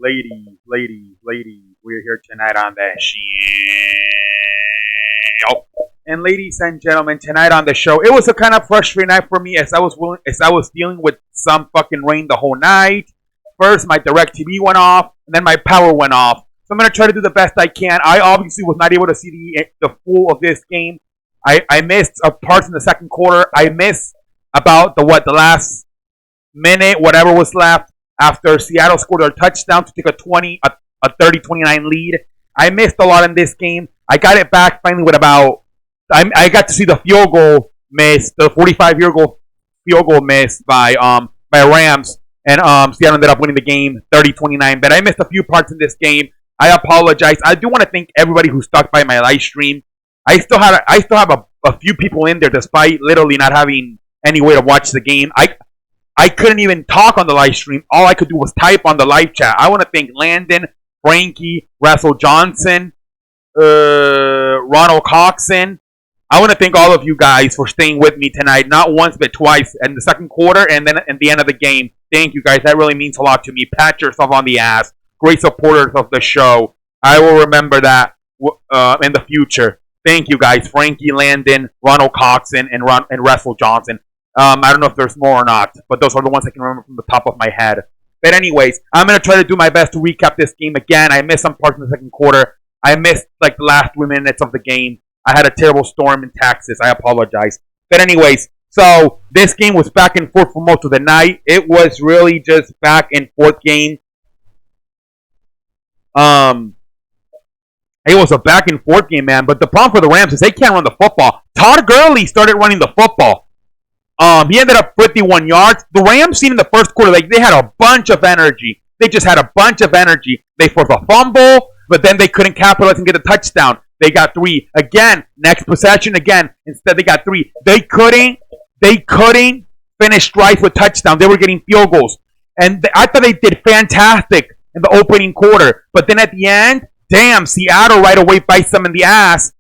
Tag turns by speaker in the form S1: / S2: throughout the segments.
S1: ladies, we're here tonight on that show. And ladies and gentlemen, tonight on the show, it was a kind of frustrating night for me as I was dealing with some fucking rain the whole night. First, my direct TV went off, and then my power went off. So I'm gonna try to do the best I can. I obviously was not able to see the full of this game. I missed parts in the second quarter. I missed about the last minute, whatever was left after Seattle scored a touchdown to take a 30-29 lead. I missed a lot in this game. I got it back finally with I got to see the field goal miss, the 45-yard field goal miss by Rams, and Seattle ended up winning the game 30-29. But I missed a few parts in this game. I apologize. I do want to thank everybody who stuck by my live stream. I still have a few people in there despite literally not having any way to watch the game. I couldn't even talk on the live stream. All I could do was type on the live chat. I want to thank Landon, Frankie, Russell Johnson, Ronald Coxon. I want to thank all of you guys for staying with me tonight, not once but twice in the second quarter and then at the end of the game. Thank you guys. That really means a lot to me. Pat yourself on the ass. Great supporters of the show. I will remember that in the future. Thank you guys. Frankie, Landon, Ronald Coxon, and Russell Johnson. I don't know if there's more or not, but those are the ones I can remember from the top of my head. But anyways, I'm going to try to do my best to recap this game again. I missed some parts in the second quarter. I missed the last 3 minutes of the game. I had a terrible storm in Texas. I apologize. But anyways, so this game was back and forth for most of the night. It was really just back and forth game. It was a back and forth game, man. But the problem for the Rams is they can't run the football. Todd Gurley started running the football. He ended up 51 yards. The Rams seen in the first quarter, they had a bunch of energy. They just had a bunch of energy. They forced a fumble, but then they couldn't capitalize and get a touchdown. They got 3. Again, next possession again. Instead, they got 3. They couldn't finish drives with touchdowns. They were getting field goals. And I thought they did fantastic in the opening quarter. But then at the end, damn, Seattle right away bites them in the ass.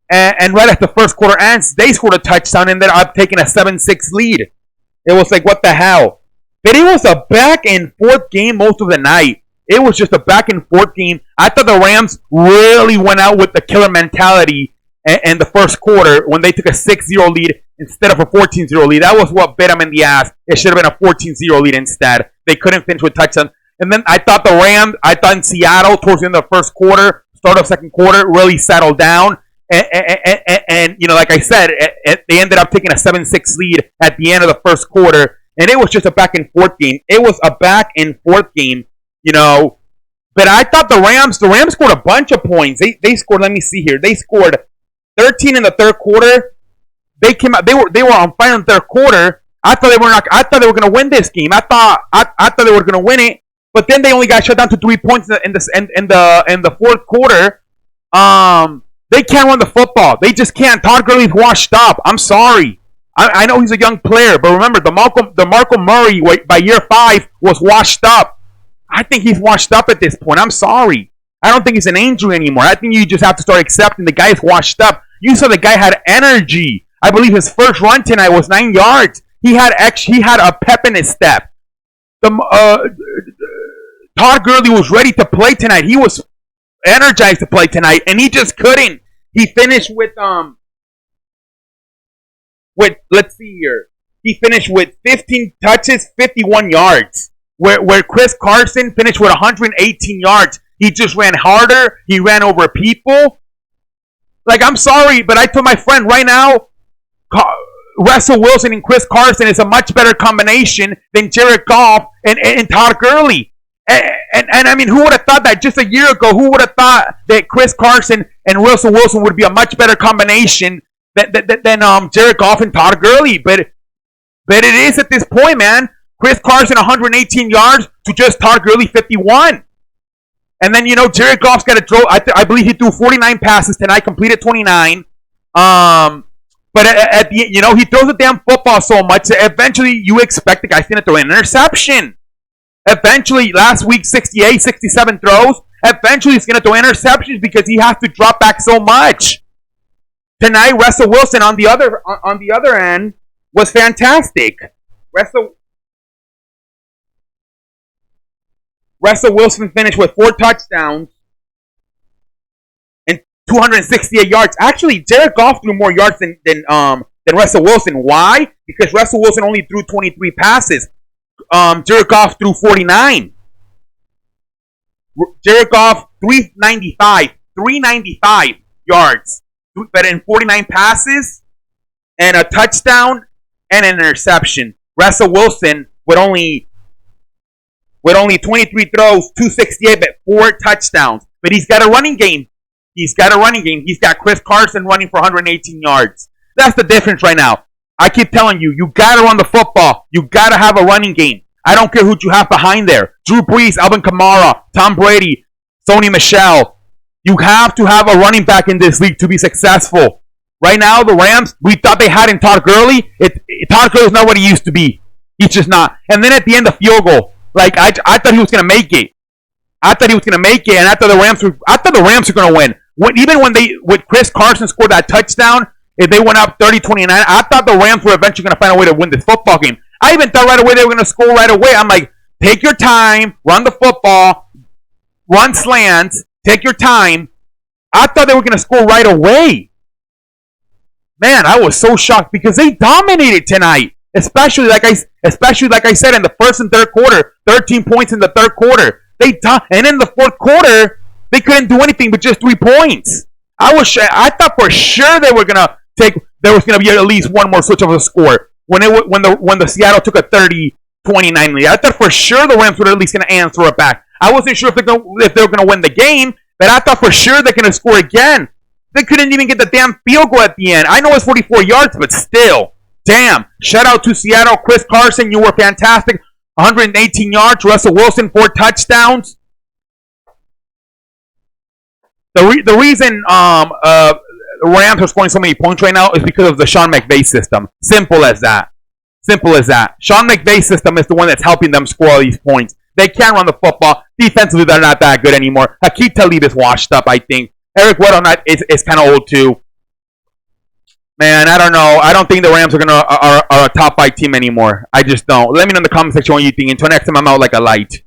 S1: And right as the first quarter ends, they scored a touchdown and ended up taking a 7-6 lead. It was like, what the hell? But it was a back and forth game most of the night. It was just a back and forth game. I thought the Rams really went out with the killer mentality in the first quarter when they took a 6-0 lead instead of a 14-0 lead. That was what bit them in the ass. It should have been a 14-0 lead instead. They couldn't finish with touchdown. And then I thought in Seattle towards the end of the first quarter, start of second quarter, really settled down. And like I said, they ended up taking a 7-6 lead at the end of the first quarter. And it was just a back and forth game. It was a back and forth game, But I thought the Rams scored a bunch of points. They scored, let me see here. They scored 13 in the third quarter. They came out, they were on fire in the third quarter. I thought they were going to win this game. I thought they were going to win it. But then they only got shut down to 3 points in the fourth quarter. They can't run the football. They just can't. Todd Gurley's washed up. I'm sorry. I know he's a young player, but remember, the Marco Murray by year 5 was washed up. I think he's washed up at this point. I'm sorry. I don't think he's an injury anymore. I think you just have to start accepting the guy's washed up. You saw the guy had energy. I believe his first run tonight was 9 yards. He had a pep in his step. Todd Gurley was ready to play tonight. He was energized to play tonight, and he just couldn't. He finished with let's see here. He finished with 15 touches, 51 yards. Where Chris Carson finished with 118 yards. He just ran harder. He ran over people. Like, I'm sorry, but I told my friend right now, Russell Wilson and Chris Carson is a much better combination than Jared Goff and Todd Gurley. And I mean, who would have thought that just a year ago? Who would have thought that Chris Carson and Russell Wilson would be a much better combination than Jared Goff and Todd Gurley? But it is at this point, man. Chris Carson 118 yards to just Todd Gurley 51. And then, Jared Goff's got to throw. I believe he threw 49 passes tonight, completed 29. But at the he throws the damn football so much that eventually you expect the guy's going to throw an interception. Eventually, last week, 68, 67 throws. Eventually, he's going to throw interceptions because he has to drop back so much. Tonight, Russell Wilson on the other end was Russell Russell Wilson finished with 4 touchdowns and 268 yards. Actually, Jared Goff threw more yards than Russell Wilson. Why? Because Russell Wilson only threw 23 passes. Jared Goff threw 49. Jared Goff 395 yards, but in 49 passes and a touchdown and an interception. Russell Wilson with only 23 throws, 268, but 4 touchdowns. But he's got a running game. He's got Chris Carson running for 118 yards. That's the difference right now. I keep telling you, you got to run the football. You got to have a running game. I don't care who you have behind there. Drew Brees, Alvin Kamara, Tom Brady, Sony Michel. You have to have a running back in this league to be successful. Right now, the Rams, we thought they had in Todd Gurley. Todd Gurley's not what he used to be. He's just not. And then at the end, the field goal. Like, I thought he was going to make it. And I thought the Rams were going to win. Even when Chris Carson scored that touchdown, if they went up 30-29, I thought the Rams were eventually going to find a way to win this football game. I even thought right away they were going to score right away. I'm like, take your time, run the football, run slants, take your time. I thought they were going to score right away. Man, I was so shocked because they dominated tonight. Especially like I said in the first and third quarter, 13 points in the third quarter. And in the fourth quarter, they couldn't do anything but just 3 points. I thought for sure there was going to be at least one more switch of a score when the Seattle took a 30-29 lead. I thought for sure the Rams were at least going to answer it back. I wasn't sure if they were going to win the game, but I thought for sure they're going to score again. They couldn't even get the damn field goal at the end. I know it's 44 yards, but still. Damn. Shout out to Seattle. Chris Carson, you were fantastic. 118 yards. Russell Wilson, 4 touchdowns. The reason the Rams are scoring so many points right now is because of the Sean McVay system. Simple as that. Sean McVay's system is the one that's helping them score all these points. They can't run the football. Defensively, they're not that good anymore. Hakeem Talib is washed up, I think. Eric Weddle is kind of old too. Man, I don't know. I don't think the Rams are a top 5 team anymore. I just don't. Let me know in the comment section what you think. Until next time, I'm out like a light.